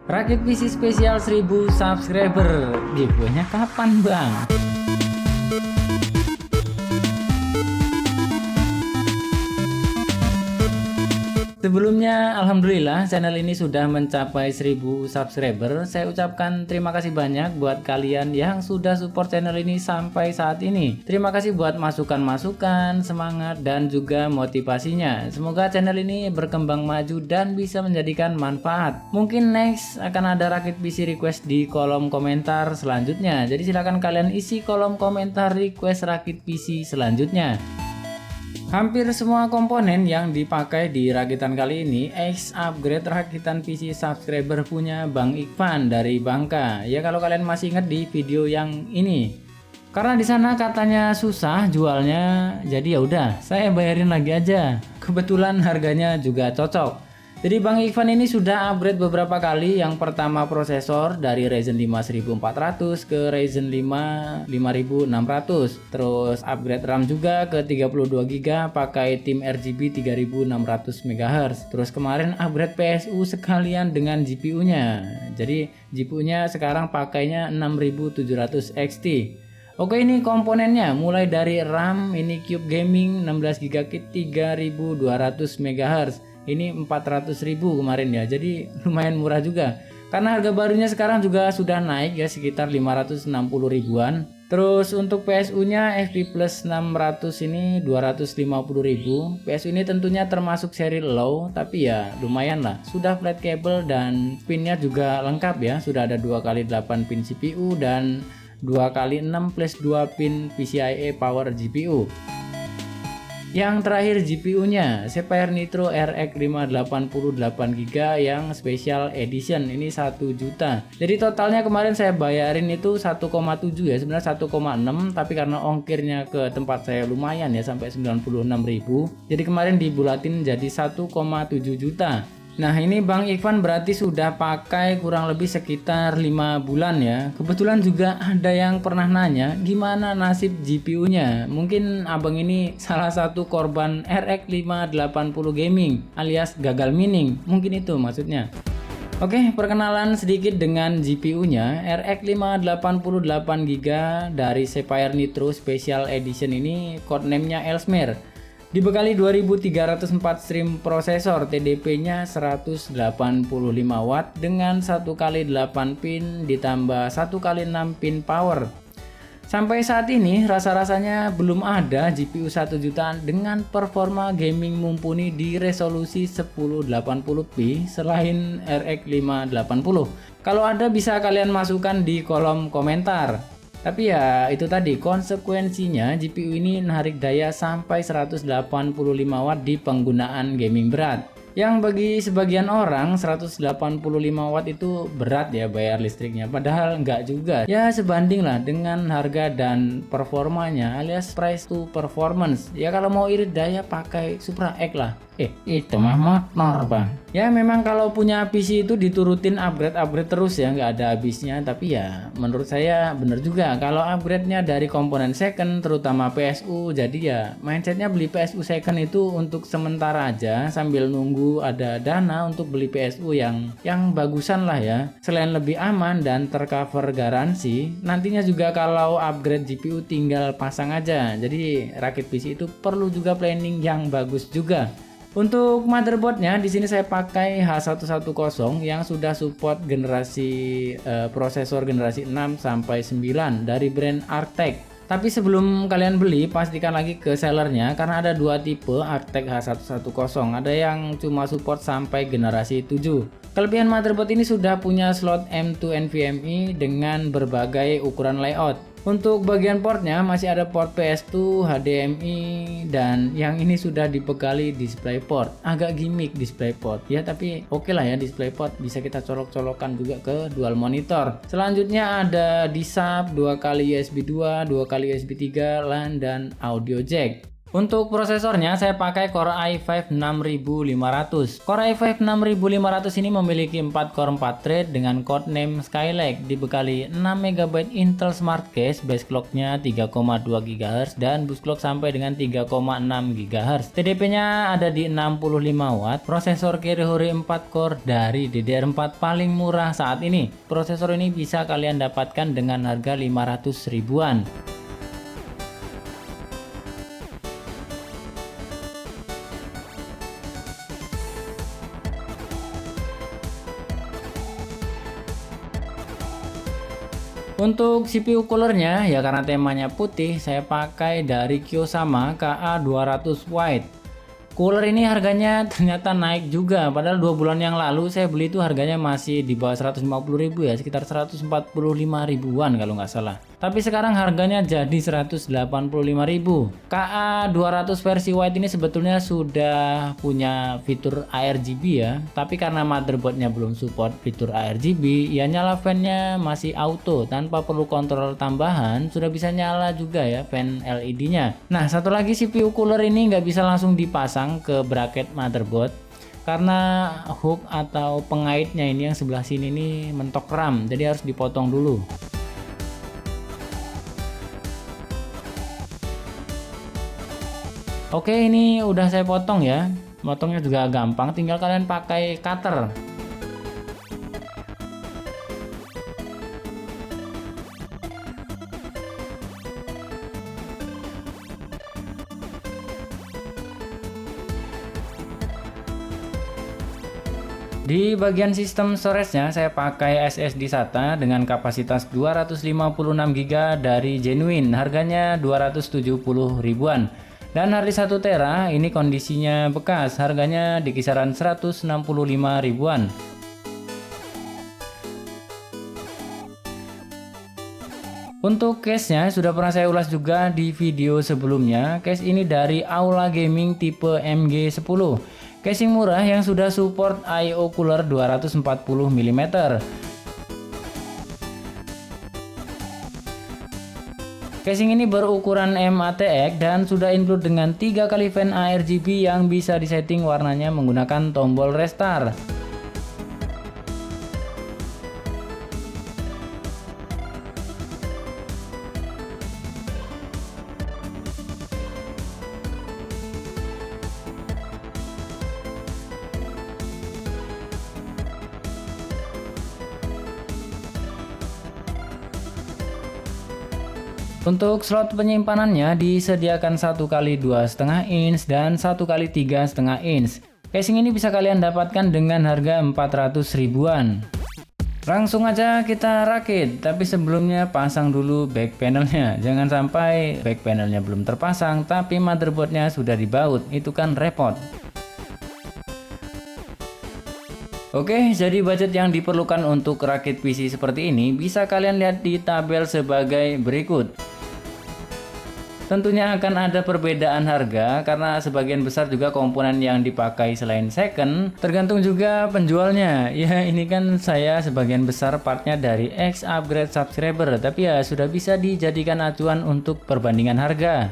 Rakit PC spesial 1000 subscriber. Giveaway-nya kapan, Bang? Sebelumnya, alhamdulillah channel ini sudah mencapai 1000 subscriber. Saya ucapkan terima kasih banyak buat kalian yang sudah support channel ini sampai saat ini. Terima kasih buat masukan-masukan, semangat, dan juga motivasinya. Semoga channel ini berkembang maju dan bisa menjadikan manfaat. Mungkin next akan ada Rakit PC request di kolom komentar selanjutnya. Jadi silakan kalian isi kolom komentar request Rakit PC selanjutnya. Hampir semua komponen yang dipakai di rakitan kali ini X upgrade rakitan PC subscriber punya Bang Ikhwan dari Bangka. Ya kalau kalian masih ingat di video yang ini. Karena di sana katanya susah jualnya, jadi ya udah saya bayarin lagi aja. Kebetulan harganya juga cocok. Jadi Bang Ikhwan ini sudah upgrade beberapa kali. Yang pertama prosesor dari Ryzen 5 1400 ke Ryzen 5 5600. Terus upgrade RAM juga ke 32GB pakai tim RGB 3600 MHz. Terus kemarin upgrade PSU sekalian dengan GPU-nya. Jadi GPU-nya sekarang pakainya 6700 XT. Oke, ini komponennya mulai dari RAM ini Cube Gaming 16GB kit 3200 MHz. Ini 400.000 kemarin ya, jadi lumayan murah juga. Karena harga barunya sekarang juga sudah naik ya, sekitar 560 ribuan. Terus untuk PSU-nya FP Plus 600 ini 250.000. PSU ini tentunya termasuk seri low, tapi ya lumayan lah. Sudah flat cable dan pinnya juga lengkap ya. Sudah ada 2x8 pin CPU dan 2x6 plus 2 pin PCIe power GPU. Yang terakhir GPU-nya Sapphire Nitro RX 588GB yang special edition, ini 1 juta. Jadi totalnya kemarin saya bayarin itu 1,7 ya, sebenarnya 1,6, tapi karena ongkirnya ke tempat saya lumayan ya sampai 96.000. Jadi kemarin dibulatin jadi 1,7 juta. Nah ini Bang Ikhwan berarti sudah pakai kurang lebih sekitar 5 bulan ya. Kebetulan juga ada yang pernah nanya gimana nasib GPU-nya. Mungkin abang ini salah satu korban RX 580 gaming alias gagal mining. Mungkin itu maksudnya. Oke, perkenalan sedikit dengan GPU-nya. RX 588GB dari Sapphire Nitro Special Edition ini codename-nya Ellesmere. Dibekali 2304 stream prosesor, TDP-nya 185 watt dengan 1x8 pin ditambah 1x6 pin power. Sampai saat ini rasa-rasanya belum ada GPU 1 jutaan dengan performa gaming mumpuni di resolusi 1080p selain RX 580. Kalau ada bisa kalian masukkan di kolom komentar. Tapi ya itu tadi konsekuensinya GPU ini narik daya sampai 185 watt di penggunaan gaming berat. Yang bagi sebagian orang 185 watt itu berat ya bayar listriknya, padahal enggak juga. Ya sebanding lah dengan harga dan performanya alias price to performance. Ya kalau mau irit daya pakai Supra X lah. Itu mah motor bang. Ya memang kalau punya PC itu diturutin upgrade terus ya, nggak ada habisnya. Tapi ya menurut saya bener juga kalau upgrade-nya dari komponen second terutama PSU. Jadi ya mindsetnya beli PSU second itu untuk sementara aja sambil nunggu ada dana untuk beli PSU yang bagusan lah ya. Selain lebih aman dan tercover garansi, nantinya juga kalau upgrade GPU tinggal pasang aja. Jadi rakit PC itu perlu juga planning yang bagus juga. Untuk motherboardnya di sini saya pakai H110 yang sudah support generasi prosesor generasi 6 sampai 9 dari brand Arctech. Tapi sebelum kalian beli pastikan lagi ke sellernya karena ada dua tipe Arctech H110. Ada yang cuma support sampai generasi 7. Kelebihan motherboard ini sudah punya slot M2 NVMe dengan berbagai ukuran layout. Untuk bagian portnya masih ada port PS2, HDMI, dan yang ini sudah dibekali DisplayPort. Agak gimmick DisplayPort ya, tapi oke lah ya DisplayPort bisa kita colok-colokkan juga ke dual monitor. Selanjutnya ada DiSub 2x USB 2, 2x USB 3, LAN dan audio jack. Untuk prosesornya saya pakai Core i5 6500. Core i5 6500 ini memiliki 4 core 4 thread dengan codename Skylake, dibekali 6 MB Intel Smart Case, base clocknya 3,2 GHz dan boost clock sampai dengan 3,6 GHz. TDP-nya ada di 65 Watt. Prosesor Kirin 4 core dari DDR4 paling murah saat ini. Prosesor ini bisa kalian dapatkan dengan harga 500 ribuan. Untuk CPU coolernya ya karena temanya putih, saya pakai dari Kyosama KA200 White. Cooler ini harganya ternyata naik juga, padahal 2 bulan yang lalu saya beli itu harganya masih di bawah 150.000 ya, sekitar 145 ribuan kalau nggak salah. Tapi sekarang harganya jadi 185.000. KA200 versi White ini sebetulnya sudah punya fitur ARGB ya, tapi karena motherboardnya belum support fitur ARGB, ya nyala fan-nya masih auto tanpa perlu kontrol tambahan, sudah bisa nyala juga ya fan LED-nya. Nah, satu lagi CPU cooler ini nggak bisa langsung dipasang ke bracket motherboard karena hook atau pengaitnya ini yang sebelah sini nih mentok RAM, jadi harus dipotong dulu. Oke, ini udah saya potong ya. Potongnya juga gampang, tinggal kalian pakai cutter. Di bagian sistem storage-nya saya pakai SSD SATA dengan kapasitas 256 GB dari Genuine, harganya 270 ribuan. Dan harddisk 1 tera ini kondisinya bekas, harganya di kisaran 165 ribuan. Untuk case-nya sudah pernah saya ulas juga di video sebelumnya. Case ini dari Aula Gaming tipe MG10. Casing murah yang sudah support I/O cooler 240 mm. Casing ini berukuran MATX dan sudah include dengan 3 kali fan ARGB yang bisa disetting warnanya menggunakan tombol restart. Untuk slot penyimpanannya disediakan 1x2,5 inch dan 1x3,5 inch. Casing ini bisa kalian dapatkan dengan harga 400 ribuan. Langsung aja kita rakit, tapi sebelumnya pasang dulu back panelnya. Jangan sampai back panelnya belum terpasang tapi motherboardnya sudah dibaut, itu kan repot. Oke, jadi budget yang diperlukan untuk rakit PC seperti ini bisa kalian lihat di tabel sebagai berikut. Tentunya akan ada perbedaan harga karena sebagian besar juga komponen yang dipakai selain second, tergantung juga penjualnya. Ya, ini kan saya sebagian besar partnya dari X Upgrade subscriber, tapi ya sudah bisa dijadikan acuan untuk perbandingan harga.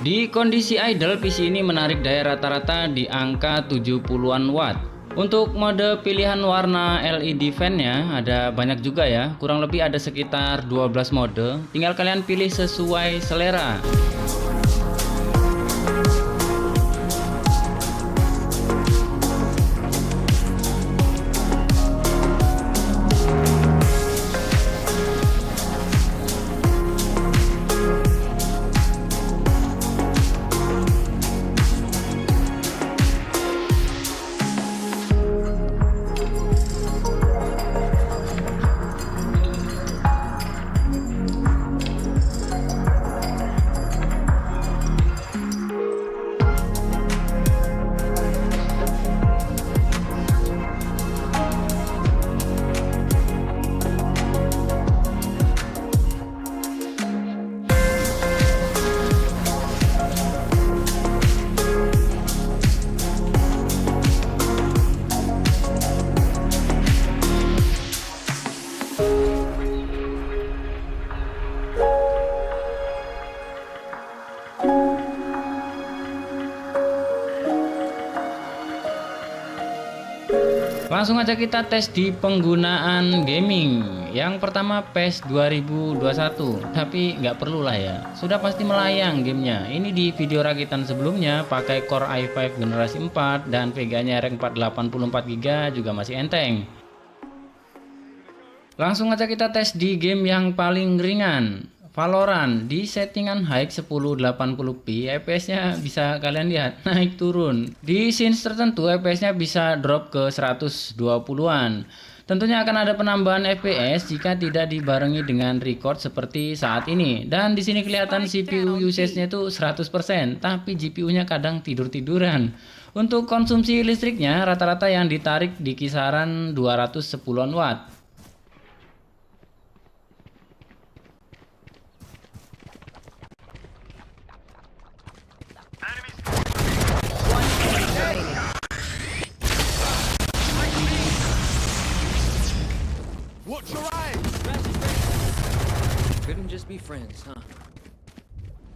Di kondisi idle, PC ini menarik daya rata-rata di angka 70-an watt. Untuk mode pilihan warna LED fan-nya ada banyak juga ya, kurang lebih ada sekitar 12 mode, tinggal kalian pilih sesuai selera. Langsung aja kita tes di penggunaan gaming. Yang pertama PES 2021, tapi nggak perlu lah ya, sudah pasti melayang gamenya. Ini di video rakitan sebelumnya pakai Core i5 generasi 4 dan VGA-nya rank 484GB juga masih enteng. Langsung aja kita tes di game yang paling ringan, Valorant. Di settingan high 1080p, FPS-nya bisa kalian lihat naik turun. Di scenes tertentu FPS-nya bisa drop ke 120-an. Tentunya akan ada penambahan FPS jika tidak dibarengi dengan record seperti saat ini. Dan di sini kelihatan CPU usage-nya itu 100%, tapi GPU-nya kadang tidur-tiduran. Untuk konsumsi listriknya rata-rata yang ditarik di kisaran 210-an watt.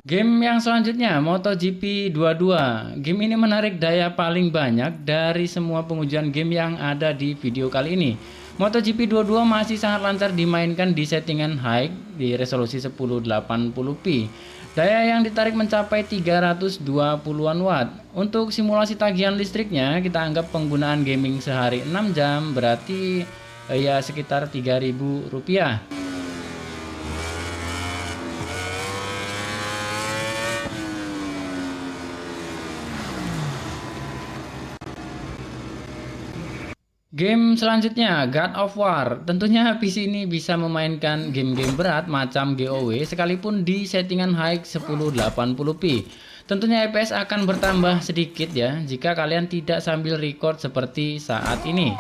Game yang selanjutnya MotoGP 22. Game ini menarik daya paling banyak dari semua pengujian game yang ada di video kali ini. MotoGP 22 masih sangat lancar dimainkan di settingan high di resolusi 1080p. Daya yang ditarik mencapai 320-an watt. Untuk simulasi tagihan listriknya kita anggap penggunaan gaming sehari 6 jam berarti ya sekitar Rp3.000. Game selanjutnya God of War. Tentunya PC ini bisa memainkan game-game berat macam GOW sekalipun di settingan high 1080p. Tentunya FPS akan bertambah sedikit ya jika kalian tidak sambil record seperti saat ini.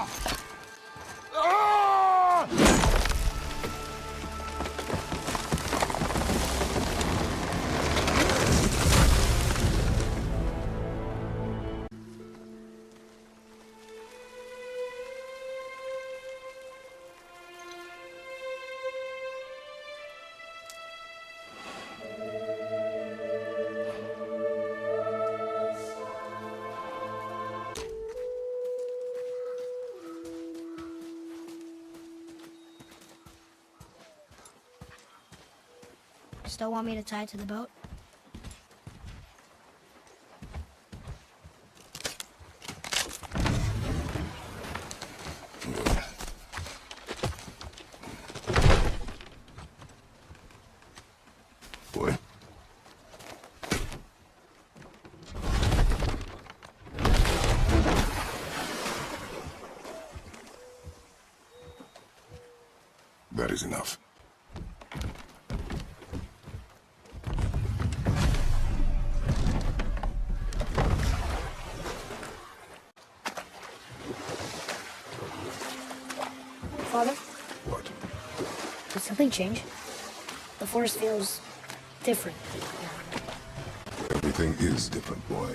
Still want me to tie it to the boat? Boy. That is enough. Father, What? did something change? The forest feels different. Everything is different, boy.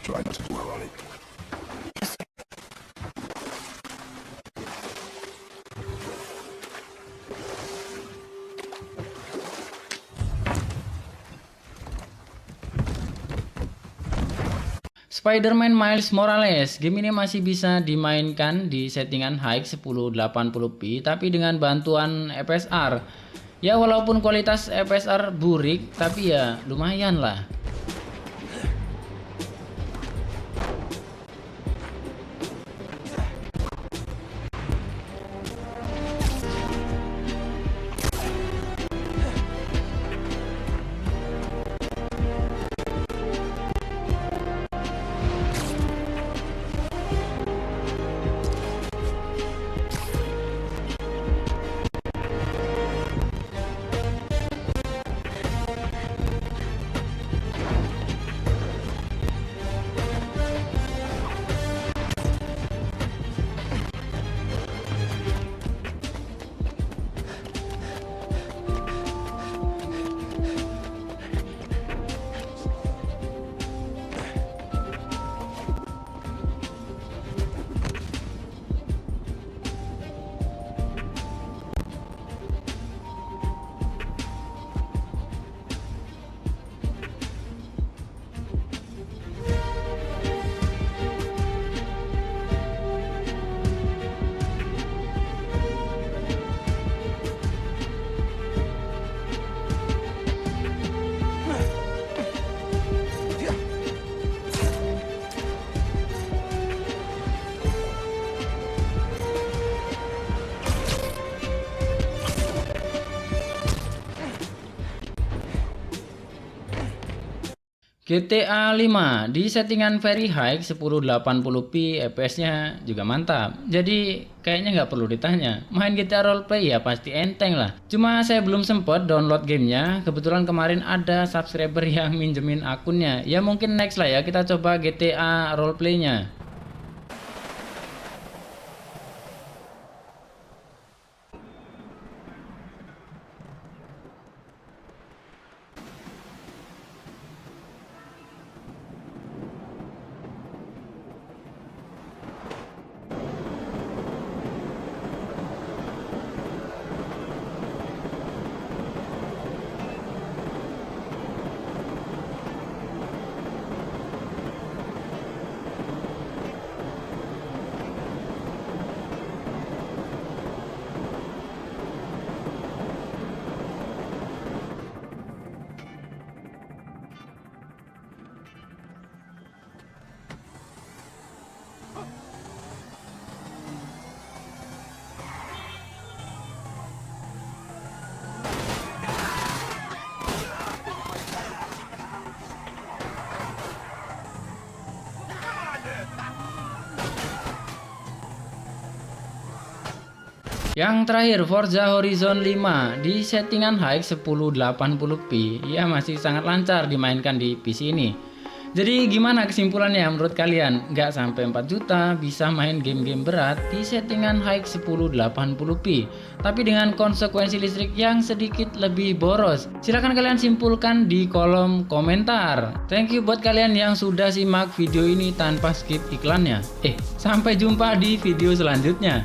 Try not to dwell on it. Spider-Man Miles Morales, game ini masih bisa dimainkan di settingan high 1080p tapi dengan bantuan FSR. Ya walaupun kualitas FSR burik tapi ya lumayan lah. GTA 5 di settingan very high 1080p, FPS-nya juga mantap. Jadi kayaknya nggak perlu ditanya, main GTA roleplay ya pasti enteng lah. Cuma saya belum sempet download gamenya. Kebetulan kemarin ada subscriber yang minjemin akunnya. Ya mungkin next lah ya kita coba GTA roleplaynya. Yang terakhir Forza Horizon 5 di settingan high 1080p ya masih sangat lancar dimainkan di PC ini. Jadi gimana kesimpulannya menurut kalian? Nggak sampai 4 juta bisa main game-game berat di settingan high 1080p tapi dengan konsekuensi listrik yang sedikit lebih boros. Silahkan kalian simpulkan di kolom komentar. Thank you buat kalian yang sudah simak video ini tanpa skip iklannya. Sampai jumpa di video selanjutnya.